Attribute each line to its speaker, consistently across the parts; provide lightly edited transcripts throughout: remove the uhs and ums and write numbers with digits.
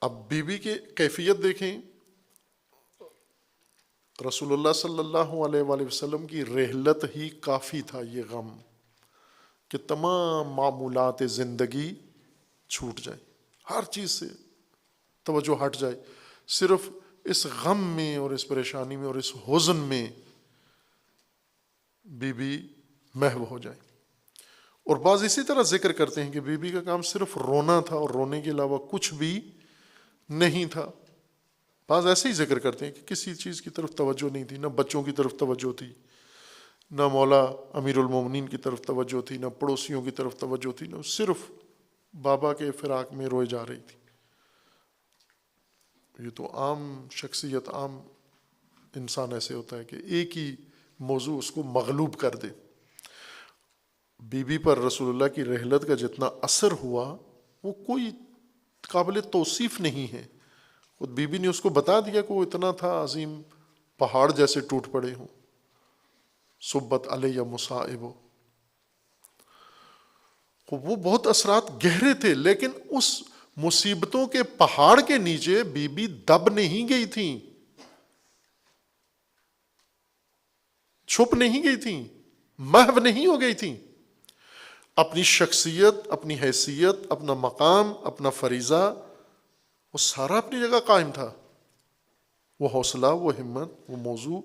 Speaker 1: اب بیوی کی کیفیت دیکھیں، رسول اللہ صلی اللہ علیہ وآلہ وسلم کی رحلت ہی کافی تھا یہ غم کہ تمام معمولات زندگی چھوٹ جائے، ہر چیز سے توجہ ہٹ جائے، صرف اس غم میں اور اس پریشانی میں اور اس حزن میں بی بی محو ہو جائے۔ اور بعض اسی طرح ذکر کرتے ہیں کہ بی بی کا کام صرف رونا تھا اور رونے کے علاوہ کچھ بھی نہیں تھا۔ بعض ایسے ہی ذکر کرتے ہیں کہ کسی چیز کی طرف توجہ نہیں تھی، نہ بچوں کی طرف توجہ تھی، نہ مولا امیر المومنین کی طرف توجہ تھی، نہ پڑوسیوں کی طرف توجہ تھی، نہ صرف بابا کے فراق میں روئے جا رہی تھی۔ یہ تو عام شخصیت، عام انسان ایسے ہوتا ہے کہ ایک ہی موضوع اس کو مغلوب کر دے۔ بی بی پر رسول اللہ کی رحلت کا جتنا اثر ہوا وہ کوئی قابل توصیف نہیں ہے۔ خود بی بی نے اس کو بتا دیا کہ وہ اتنا تھا عظیم، پہاڑ جیسے ٹوٹ پڑے ہوں۔ صبت علیہ مصائب، وہ بہت اثرات گہرے تھے، لیکن اس مصیبتوں کے پہاڑ کے نیچے بی بی دب نہیں گئی تھیں، چھپ نہیں گئی تھیں، محو نہیں ہو گئی تھیں۔ اپنی شخصیت، اپنی حیثیت، اپنا مقام، اپنا فریضہ، وہ سارا اپنی جگہ قائم تھا۔ وہ حوصلہ، وہ ہمت، وہ موضوع،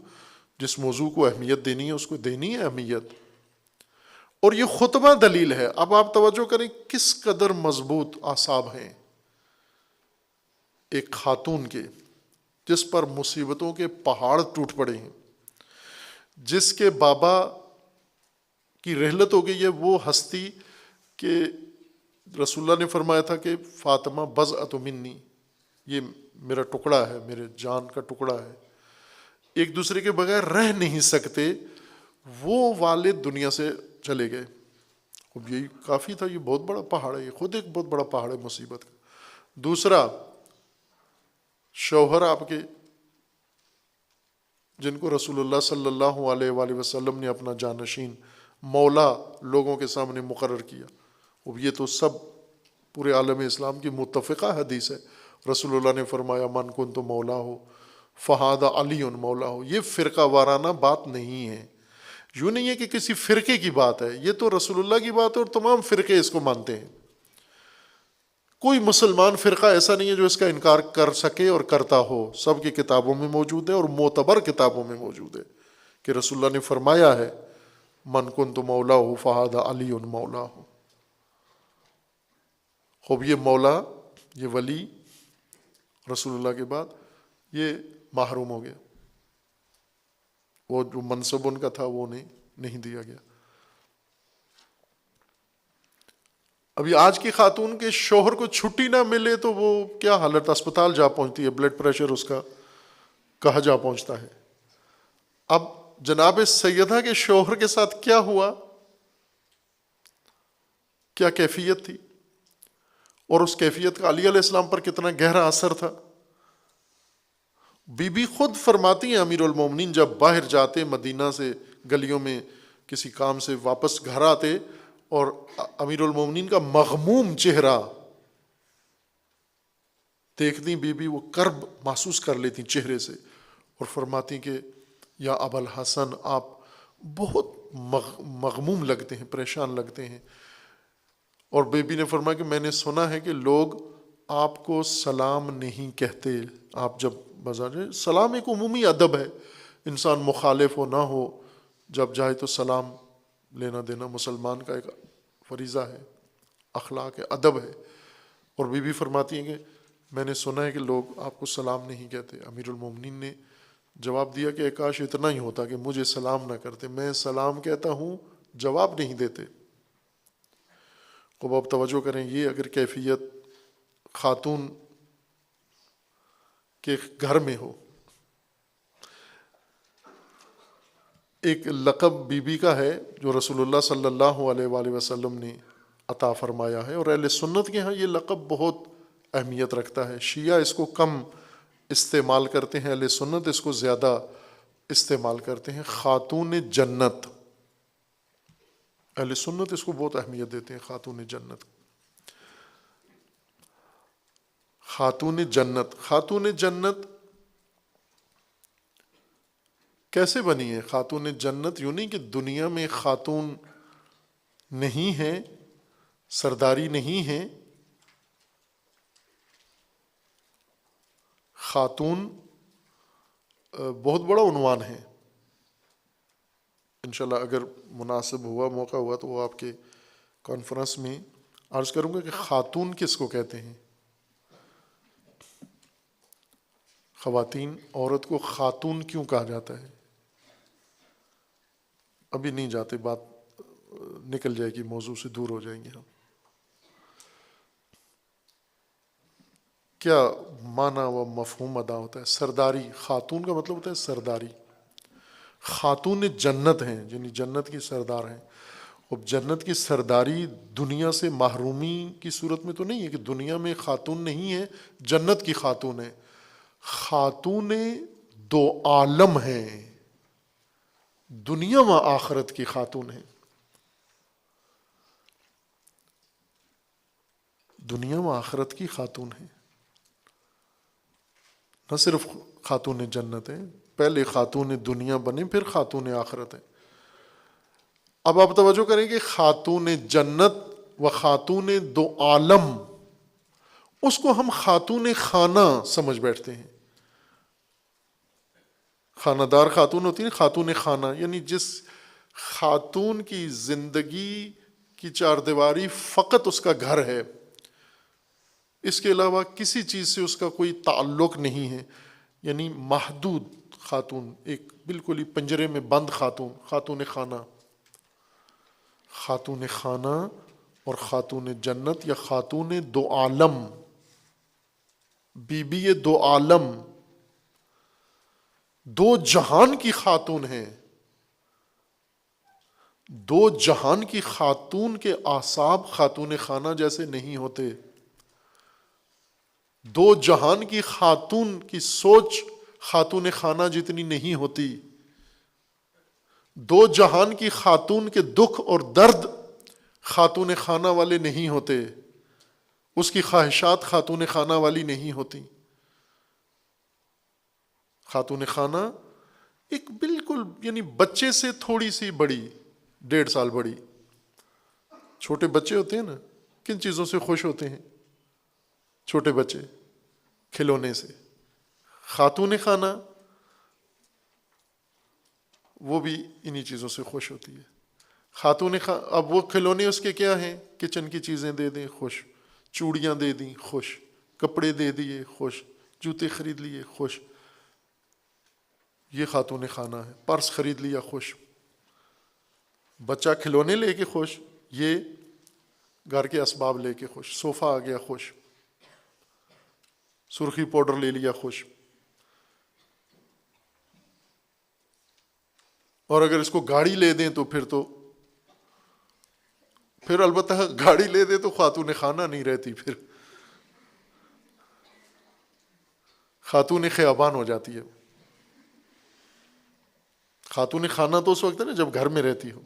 Speaker 1: جس موضوع کو اہمیت دینی ہے اس کو دینی ہے اہمیت۔ اور یہ خطبہ دلیل ہے۔ اب آپ توجہ کریں کس قدر مضبوط اعصاب ہیں ایک خاتون کے، جس پر مصیبتوں کے پہاڑ ٹوٹ پڑے ہیں، جس کے بابا کی رحلت ہو گئی ہے، وہ ہستی کہ رسول اللہ نے فرمایا تھا کہ فاطمہ بضعۃ منی، یہ میرا ٹکڑا ہے، میرے جان کا ٹکڑا ہے، ایک دوسرے کے بغیر رہ نہیں سکتے، وہ والد دنیا سے چلے گئے۔ اب یہی کافی تھا، یہ بہت بڑا پہاڑ ہے، یہ خود ایک بہت بڑا پہاڑ ہے مصیبت کا۔ دوسرا، شوہر آپ کے جن کو رسول اللہ صلی اللہ علیہ وآلہ وسلم نے اپنا جانشین، مولا لوگوں کے سامنے مقرر کیا۔ اب یہ تو سب پورے عالم اسلام کی متفقہ حدیث ہے۔ رسول اللہ نے فرمایا من کنت مولا ہو فہذا علی مولا ہو۔ یہ فرقہ وارانہ بات نہیں ہے، یوں نہیں ہے کہ کسی فرقے کی بات ہے، یہ تو رسول اللہ کی بات ہے اور تمام فرقے اس کو مانتے ہیں۔ کوئی مسلمان فرقہ ایسا نہیں ہے جو اس کا انکار کر سکے اور کرتا ہو، سب کی کتابوں میں موجود ہے اور معتبر کتابوں میں موجود ہے کہ رسول اللہ نے فرمایا ہے من کنت مولا ہو فہذا علی مولا ہو۔ خوب یہ مولا، یہ ولی رسول اللہ کے بعد یہ محروم ہو گیا، وہ جو منصب ان کا تھا وہ نہیں دیا گیا۔ ابھی آج کی خاتون کے شوہر کو چھٹی نہ ملے تو وہ کیا حالت، اسپتال جا پہنچتی ہے، بلڈ پریشر اس کا کہاں جا پہنچتا ہے۔ اب جناب سیدہ کے شوہر کے ساتھ کیا ہوا، کیا کیفیت تھی، اور اس کیفیت کا علی علیہ السلام پر کتنا گہرا اثر تھا۔ بی بی خود فرماتی ہیں امیر المومنین جب باہر جاتے مدینہ سے گلیوں میں کسی کام سے واپس گھر آتے اور امیر المومنین کا مغموم چہرہ دیکھتی بی بی، وہ کرب محسوس کر لیتی چہرے سے اور فرماتی کہ یا ابا الحسن آپ بہت مغموم لگتے ہیں، پریشان لگتے ہیں۔ اور بی بی نے فرمایا کہ میں نے سنا ہے کہ لوگ آپ کو سلام نہیں کہتے، آپ جب بازار جائیں، سلام ایک عمومی ادب ہے، انسان مخالف ہو نہ ہو جب جائے تو سلام لینا دینا مسلمان کا ایک فریضہ ہے، اخلاق ہے، ادب ہے۔ اور بی بی فرماتی ہیں کہ میں نے سنا ہے کہ لوگ آپ کو سلام نہیں کہتے۔ امیر المومنین نے جواب دیا کہ کاش اتنا ہی ہوتا کہ مجھے سلام نہ کرتے، میں سلام کہتا ہوں جواب نہیں دیتے۔ خوب آپ توجہ کریں، یہ اگر کیفیت خاتون کے گھر میں ہو۔ ایک لقب بی بی کا ہے جو رسول اللہ صلی اللہ علیہ وآلہ وسلم نے عطا فرمایا ہے، اور اہل سنت کے ہاں یہ لقب بہت اہمیت رکھتا ہے۔ شیعہ اس کو کم استعمال کرتے ہیں، اہل سنت اس کو زیادہ استعمال کرتے ہیں۔ خاتون جنت، اہل سنت اس کو بہت اہمیت دیتے ہیں، خاتون جنت۔ خاتون جنت. خاتون جنت کیسے بنی ہے؟ خاتون جنت یوں نہیں کہ دنیا میں خاتون نہیں ہے، سرداری نہیں ہے. خاتون بہت بڑا عنوان ہے. انشاءاللہ اگر مناسب ہوا، موقع ہوا تو وہ آپ کے کانفرنس میں عرض کروں گا کہ خاتون کس کو کہتے ہیں. خواتین، عورت کو خاتون کیوں کہا جاتا ہے؟ ابھی نہیں جاتے، بات نکل جائے گی، موضوع سے دور ہو جائیں گے ہم. کیا معنی و مفہوم ادا ہوتا ہے؟ سرداری. خاتون کا مطلب ہوتا ہے سرداری. خاتون جنت ہیں، یعنی جنت کی سردار ہیں. اب جنت کی سرداری دنیا سے محرومی کی صورت میں تو نہیں ہے کہ دنیا میں خاتون نہیں ہے، جنت کی خاتون ہے. خاتون دو عالم ہیں، دنیا و آخرت کی خاتون ہیں. دنیا و آخرت کی خاتون ہیں، نہ صرف خاتون جنت ہیں. پہلے خاتون دنیا بنے، پھر خاتون آخرت ہے. اب آپ توجہ کریں کہ خاتون جنت و خاتون دو عالم، اس کو ہم خاتون خانہ سمجھ بیٹھتے ہیں. خانہ دار خاتون ہوتی ہے، خاتون خانہ یعنی جس خاتون کی زندگی کی چار دیواری فقط اس کا گھر ہے، اس کے علاوہ کسی چیز سے اس کا کوئی تعلق نہیں ہے. یعنی محدود خاتون، ایک بالکل ہی پنجرے میں بند خاتون، خاتون خانہ. خاتون خانہ اور خاتون جنت یا خاتون دو عالم، بی بی دو عالم، دو جہان کی خاتون ہیں. دو جہان کی خاتون کے اعصاب خاتون خانہ جیسے نہیں ہوتے. دو جہان کی خاتون کی سوچ خاتون خانہ جتنی نہیں ہوتی. دو جہان کی خاتون کے دکھ اور درد خاتون خانہ والے نہیں ہوتے، اس کی خواہشات خاتون خانہ والی نہیں ہوتی. خاتون خانہ ایک بالکل یعنی بچے سے تھوڑی سی بڑی، 1.5 سال بڑی. چھوٹے بچے ہوتے ہیں نا، کن چیزوں سے خوش ہوتے ہیں چھوٹے بچے؟ کھلونے سے. خاتون خانہ وہ بھی انہی چیزوں سے خوش ہوتی ہے. اب وہ کھلونے اس کے کیا ہیں؟ کچن کی چیزیں دے دیں، خوش. چوڑیاں دے دیں، خوش. کپڑے دے دیے، خوش. جوتے خرید لیے، خوش. یہ خاتون خانہ ہے. پرس خرید لیا، خوش. بچہ کھلونے لے کے خوش، یہ گھر کے اسباب لے کے خوش. صوفہ آ گیا، خوش. سرخی پاؤڈر لے لیا، خوش. اور اگر اس کو گاڑی لے دیں تو پھر البتہ گاڑی لے دیں تو خاتون خانہ نہیں رہتی، پھر خاتون خیابان ہو جاتی ہے. خاتون خانہ تو اس وقت ہے نا جب گھر میں رہتی ہو.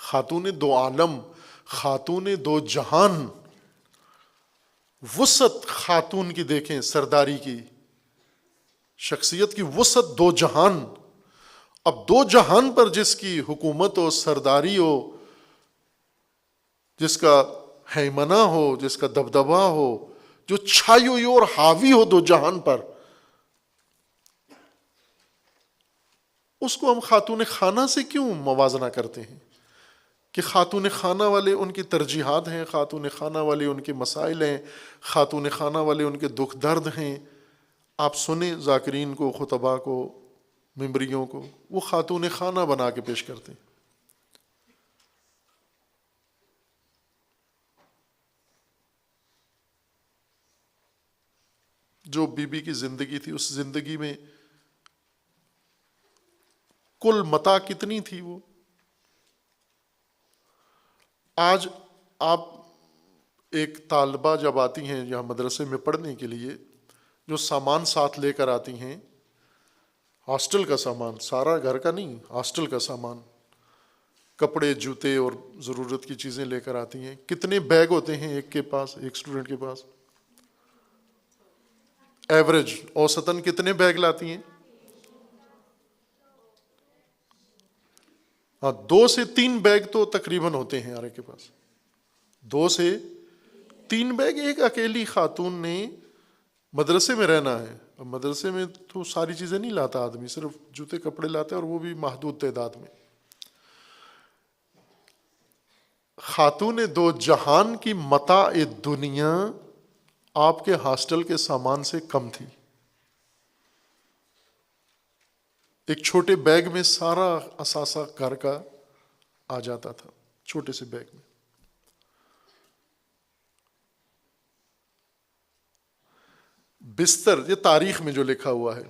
Speaker 1: خاتون دو عالم، خاتون دو جہان. وسعت خاتون کی دیکھیں، سرداری کی، شخصیت کی وسعت. دو جہان. اب دو جہان پر جس کی حکومت ہو، سرداری ہو، جس کا ہیمنہ ہو، جس کا دبدبہ ہو، جو چھائی ہوئی اور حاوی ہو دو جہان پر، اس کو ہم خاتون خانہ سے کیوں موازنہ کرتے ہیں؟ کہ خاتون خانہ والے ان کی ترجیحات ہیں، خاتون خانہ والے ان کے مسائل ہیں، خاتون خانہ والے ان کے دکھ درد ہیں. آپ سنیں ذاکرین کو، خطباء کو، ممبریوں کو، وہ خاتون خانہ بنا کے پیش کرتے ہیں. جو بی بی کی زندگی تھی، اس زندگی میں کل متاع کتنی تھی وہ. آج آپ ایک طالبہ جب آتی ہیں یہاں مدرسے میں پڑھنے کے لیے، جو سامان ساتھ لے کر آتی ہیں، ہاسٹل کا سامان، سارا گھر کا نہیں، ہاسٹل کا سامان، کپڑے، جوتے اور ضرورت کی چیزیں لے کر آتی ہیں. کتنے بیگ ہوتے ہیں ایک کے پاس، ایک اسٹوڈنٹ کے پاس؟ ایوریج اوسطاً کتنے بیگ لاتی ہیں؟ ہاں 2 سے 3 بیگ تو تقریباً ہوتے ہیں ہر کے پاس، 2 سے 3 بیگ۔ ایک اکیلی خاتون نے مدرسے میں رہنا ہے، اب مدرسے میں تو ساری چیزیں نہیں لاتا آدمی، صرف جوتے کپڑے لاتے ہیں اور وہ بھی محدود تعداد میں۔ خاتون دو جہان کی متاع دنیا آپ کے ہاسٹل کے سامان سے کم تھی۔ ایک چھوٹے بیگ میں سارا اثاثہ گھر کا آ جاتا تھا، چھوٹے سے بیگ میں۔ بستر، یہ تاریخ میں جو لکھا ہوا ہے،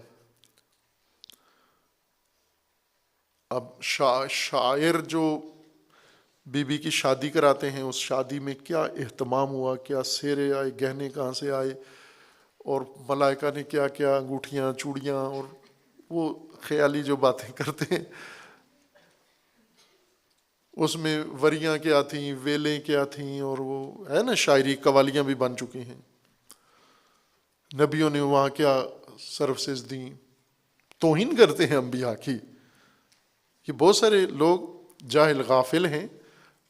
Speaker 1: اب شاعر جو بی بی کی شادی کراتے ہیں، اس شادی میں کیا اہتمام ہوا، کیا سیرے آئے، گہنے کہاں سے آئے، اور ملائکہ نے کیا کیا انگوٹھیاں چوڑیاں، اور وہ خیالی جو باتیں کرتے ہیں، اس میں وریاں کیا تھیں، ویلیں کیا تھیں، اور وہ ہے نا شاعری قوالیاں بھی بن چکی ہیں۔ نبیوں نے وہاں کیا سروسز دیں، توہین کرتے ہیں انبیاء کی۔ یہ بہت سارے لوگ جاہل غافل ہیں،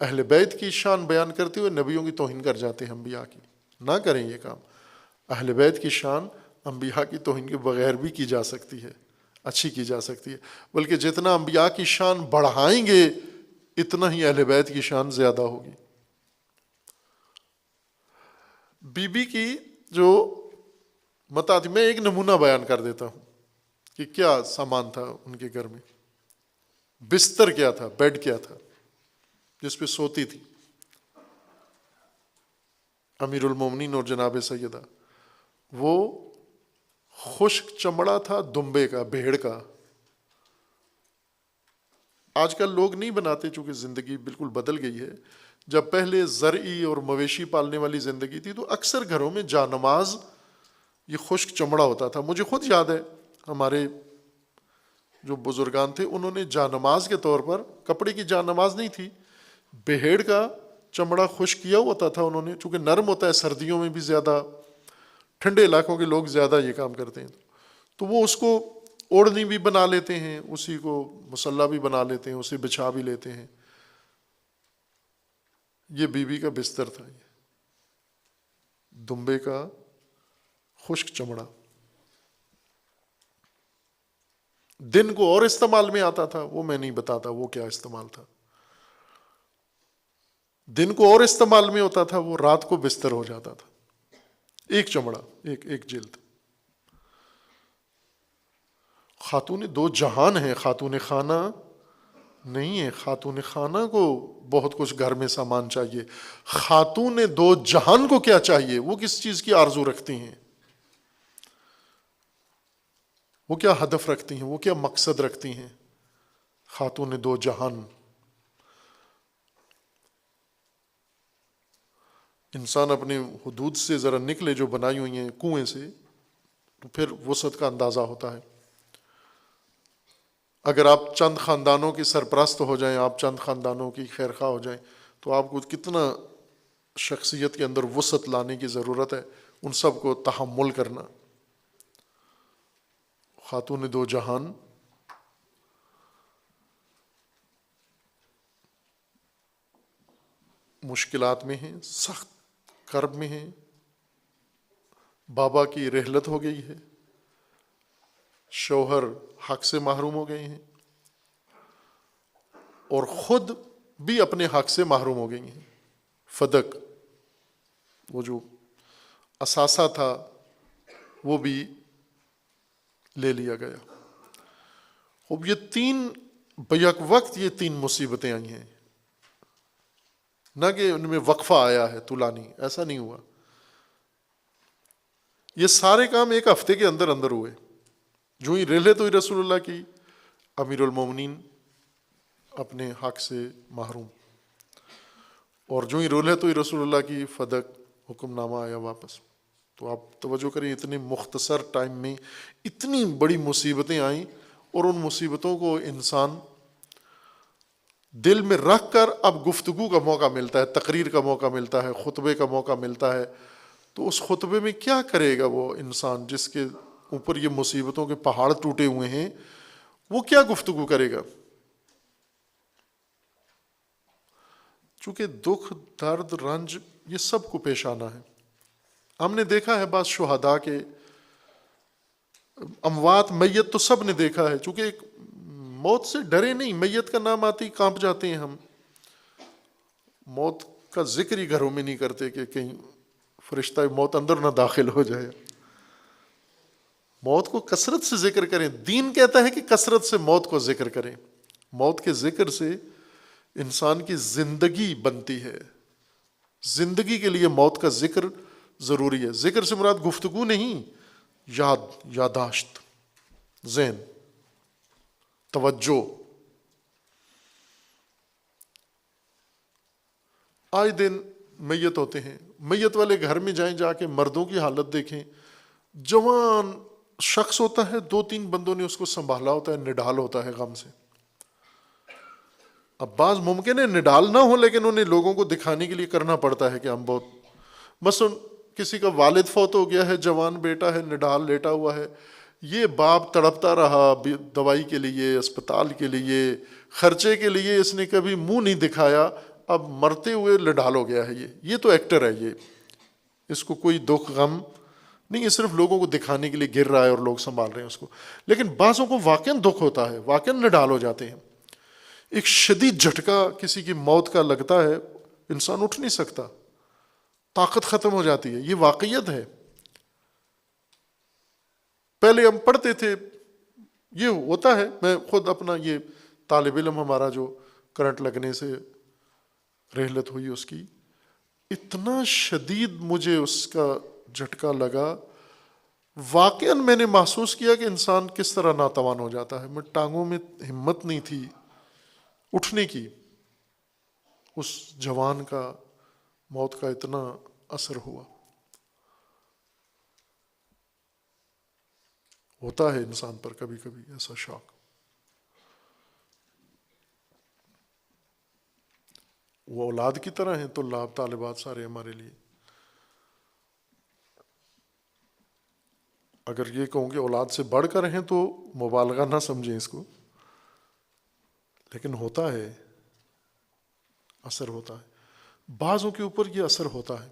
Speaker 1: اہل بیت کی شان بیان کرتے ہوئے نبیوں کی توہین کر جاتے ہیں انبیاء کی۔ نہ کریں یہ کام۔ اہل بیت کی شان انبیاء کی توہین کے بغیر بھی کی جا سکتی ہے، اچھی کی جا سکتی ہے، بلکہ جتنا انبیاء کی شان بڑھائیں گے اتنا ہی اہل بیت کی شان زیادہ ہوگی۔ بی بی کی جو متاع، میں ایک نمونہ بیان کر دیتا ہوں کہ کیا سامان تھا ان کے گھر میں۔ بستر کیا تھا، بیڈ کیا تھا جس پہ سوتی تھی امیر المومنین اور جناب سیدہ، وہ خشک چمڑا تھا دمبے کا، بھیڑ کا۔ آج کل لوگ نہیں بناتے چونکہ زندگی بالکل بدل گئی ہے۔ جب پہلے زرعی اور مویشی پالنے والی زندگی تھی تو اکثر گھروں میں جا نماز یہ خشک چمڑا ہوتا تھا۔ مجھے خود یاد ہے ہمارے جو بزرگان تھے انہوں نے جا نماز کے طور پر، کپڑے کی جا نماز نہیں تھی، بھیڑ کا چمڑا خشک کیا ہوتا تھا انہوں نے، چونکہ نرم ہوتا ہے، سردیوں میں بھی زیادہ، ٹھنڈے علاقوں کے لوگ زیادہ یہ کام کرتے ہیں، تو وہ اس کو اوڑھنی بھی بنا لیتے ہیں، اسی کو مصلی بھی بنا لیتے ہیں، اسے بچھا بھی لیتے ہیں۔ یہ بی بی کا بستر تھا، یہ دمبے کا خشک چمڑا۔ دن کو اور استعمال میں آتا تھا، وہ میں نہیں بتاتا وہ کیا استعمال تھا۔ دن کو اور استعمال میں ہوتا تھا، وہ رات کو بستر ہو جاتا تھا۔ ایک چمڑا، ایک جلد۔ خاتون دو جہان ہے، خاتون خانہ نہیں ہے۔ خاتون خانہ کو بہت کچھ گھر میں سامان چاہیے، خاتون دو جہان کو کیا چاہیے، وہ کس چیز کی آرزو رکھتی ہیں، وہ کیا ہدف رکھتی ہیں، وہ کیا مقصد رکھتی ہیں۔ خاتون دو جہان، انسان اپنے حدود سے ذرا نکلے جو بنائی ہوئی ہیں کنویں سے، تو پھر وسعت کا اندازہ ہوتا ہے۔ اگر آپ چند خاندانوں کے سرپرست ہو جائیں، آپ چند خاندانوں کی خیر خواہ ہو جائیں، تو آپ کو کتنا شخصیت کے اندر وسعت لانے کی ضرورت ہے، ان سب کو تحمل کرنا۔ خاتون دو جہان مشکلات میں ہیں، سخت کرب میں ہیں، بابا کی رحلت ہو گئی ہے، شوہر حق سے محروم ہو گئے ہیں، اور خود بھی اپنے حق سے محروم ہو گئی ہیں۔ فدق، وہ جو اثاثہ تھا وہ بھی لے لیا گیا۔ اب یہ تین بیک وقت یہ تین مصیبتیں آئی ہیں، نہ کہ ان میں وقفہ آیا ہے طولانی، ایسا نہیں ہوا۔ یہ سارے کام ایک ہفتے کے اندر اندر ہوئے۔ جو ہی رحلت ہوئی رسول اللہ کی، امیر المومنین اپنے حق سے محروم، اور جو ہی رحلت ہوئی رسول اللہ کی، فدق، حکم نامہ آیا واپس۔ تو آپ توجہ کریں، اتنے مختصر ٹائم میں اتنی بڑی مصیبتیں آئیں، اور ان مصیبتوں کو انسان دل میں رکھ کر اب گفتگو کا موقع ملتا ہے، تقریر کا موقع ملتا ہے، خطبے کا موقع ملتا ہے، تو اس خطبے میں کیا کرے گا وہ انسان جس کے اوپر یہ مصیبتوں کے پہاڑ ٹوٹے ہوئے ہیں؟ وہ کیا گفتگو کرے گا؟ چونکہ دکھ، درد، رنج یہ سب کو پیش آنا ہے. ہم نے دیکھا ہے بعض شہداء کے اموات، میت تو سب نے دیکھا ہے، چونکہ ایک موت سے ڈرے نہیں، میت کا نام آتے ہی کانپ جاتے ہیں ہم. موت کا ذکر ہی گھروں میں نہیں کرتے کہ کہیں فرشتہ موت اندر نہ داخل ہو جائے. موت کو کثرت سے ذکر کریں. دین کہتا ہے کہ کثرت سے موت کو ذکر کریں. موت کے ذکر سے انسان کی زندگی بنتی ہے. زندگی کے لیے موت کا ذکر ضروری ہے. ذکر سے مراد گفتگو نہیں، یاداشت، ذہن، توجہ. آئے دن میت ہوتے ہیں. میت والے گھر میں جائیں، جا کے مردوں کی حالت دیکھیں. جوان شخص ہوتا ہے، 2-3 بندوں نے اس کو سنبھالا ہوتا ہے، نڈال ہوتا ہے غم سے. اب بعض ممکن ہے نڈال نہ ہو، لیکن انہیں لوگوں کو دکھانے کے لیے کرنا پڑتا ہے کہ ہم بہت. مثلا کسی کا والد فوت ہو گیا ہے، جوان بیٹا ہے، نڈال لیٹا ہوا ہے، یہ باپ تڑپتا رہا دوائی کے لیے، اسپتال کے لیے، خرچے کے لیے، اس نے کبھی منہ نہیں دکھایا. اب مرتے ہوئے نڈال ہو گیا ہے. یہ تو ایکٹر ہے. اس کو کوئی دکھ غم نہیں، یہ صرف لوگوں کو دکھانے کے لیے گر رہا ہے اور لوگ سنبھال رہے ہیں اس کو. لیکن بعضوں کو واقعاً دکھ ہوتا ہے، واقعاً نڈال ہو جاتے ہیں. ایک شدید جھٹکا کسی کی موت کا لگتا ہے، انسان اٹھ نہیں سکتا، طاقت ختم ہو جاتی ہے. یہ واقعیت ہے. پہلے ہم پڑھتے تھے، یہ ہوتا ہے. میں خود اپنا یہ طالب علم ہمارا جو کرنٹ لگنے سے رحلت ہوئی، اس کی اتنا شدید مجھے اس کا جھٹکا لگا. واقعاً میں نے محسوس کیا کہ انسان کس طرح ناتوان ہو جاتا ہے. میں ٹانگوں میں ہمت نہیں تھی اٹھنے کی. اس جوان کا موت کا اتنا اثر ہوا. ہوتا ہے انسان پر کبھی کبھی ایسا شوق. وہ اولاد کی طرح ہیں طلاب، طالبات سارے ہمارے لیے. اگر یہ کہوں کہ اولاد سے بڑھ کر ہیں تو مبالغہ نہ سمجھیں اس کو، لیکن ہوتا ہے، اثر ہوتا ہے. بعضوں کے اوپر یہ اثر ہوتا ہے،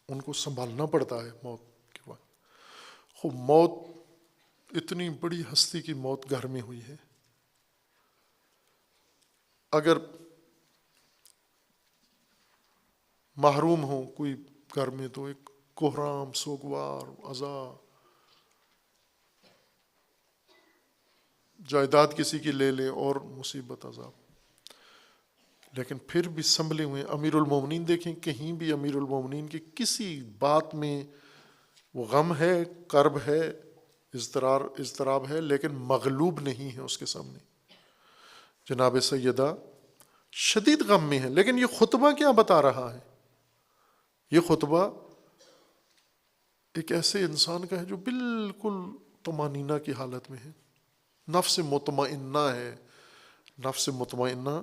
Speaker 1: ان کو سنبھالنا پڑتا ہے موت کے بعد. خوب موت، اتنی بڑی ہستی کی موت گھر میں ہوئی ہے. اگر محروم ہو کوئی گھر میں تو ایک کوہرام، سوگوار، عزا. جائیداد کسی کی لے لیں اور مصیبت، عذاب. لیکن پھر بھی سنبھلے ہوئے. امیر المومنین دیکھیں، کہیں بھی امیر المومنین کی کسی بات میں وہ غم ہے، کرب ہے، اضطراب ہے، لیکن مغلوب نہیں ہے اس کے سامنے. جناب سیدہ شدید غم میں ہے، لیکن یہ خطبہ کیا بتا رہا ہے؟ یہ خطبہ ایک ایسے انسان کا ہے جو بالکل طمانینہ کی حالت میں ہے، نفس مطمئنہ ہے. نفس مطمئنہ،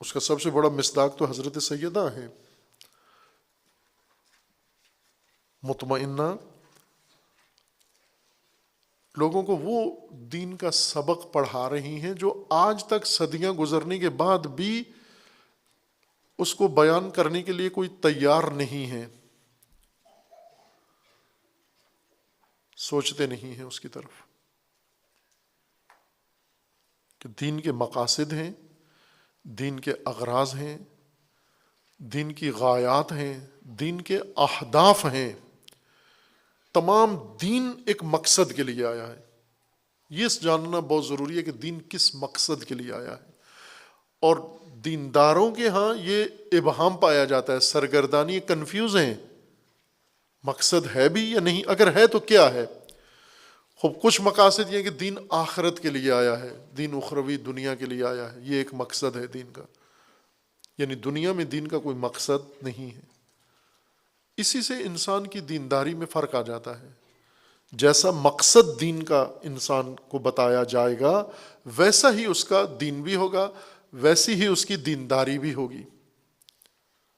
Speaker 1: اس کا سب سے بڑا مصداق تو حضرت سیدہ ہے. مطمئنہ لوگوں کو وہ دین کا سبق پڑھا رہی ہیں جو آج تک صدیاں گزرنے کے بعد بھی اس کو بیان کرنے کے لیے کوئی تیار نہیں ہے، سوچتے نہیں ہیں اس کی طرف کہ دین کے مقاصد ہیں، دین کے اغراض ہیں، دین کی غایات ہیں، دین کے اہداف ہیں. تمام دین ایک مقصد کے لیے آیا ہے. یہ جاننا بہت ضروری ہے کہ دین کس مقصد کے لیے آیا ہے. اور دینداروں کے ہاں یہ ابہام پایا جاتا ہے، سرگردانی، کنفیوز ہیں، مقصد ہے بھی یا نہیں، اگر ہے تو کیا ہے. خوب کچھ مقاصد یہ کہ دین آخرت کے لیے آیا ہے، دین اخروی دنیا کے لیے آیا ہے، یہ ایک مقصد ہے دین کا، یعنی دنیا میں دین کا کوئی مقصد نہیں ہے. اسی سے انسان کی دینداری میں فرق آ جاتا ہے. جیسا مقصد دین کا انسان کو بتایا جائے گا ویسا ہی اس کا دین بھی ہوگا، ویسی ہی اس کی دینداری بھی ہوگی.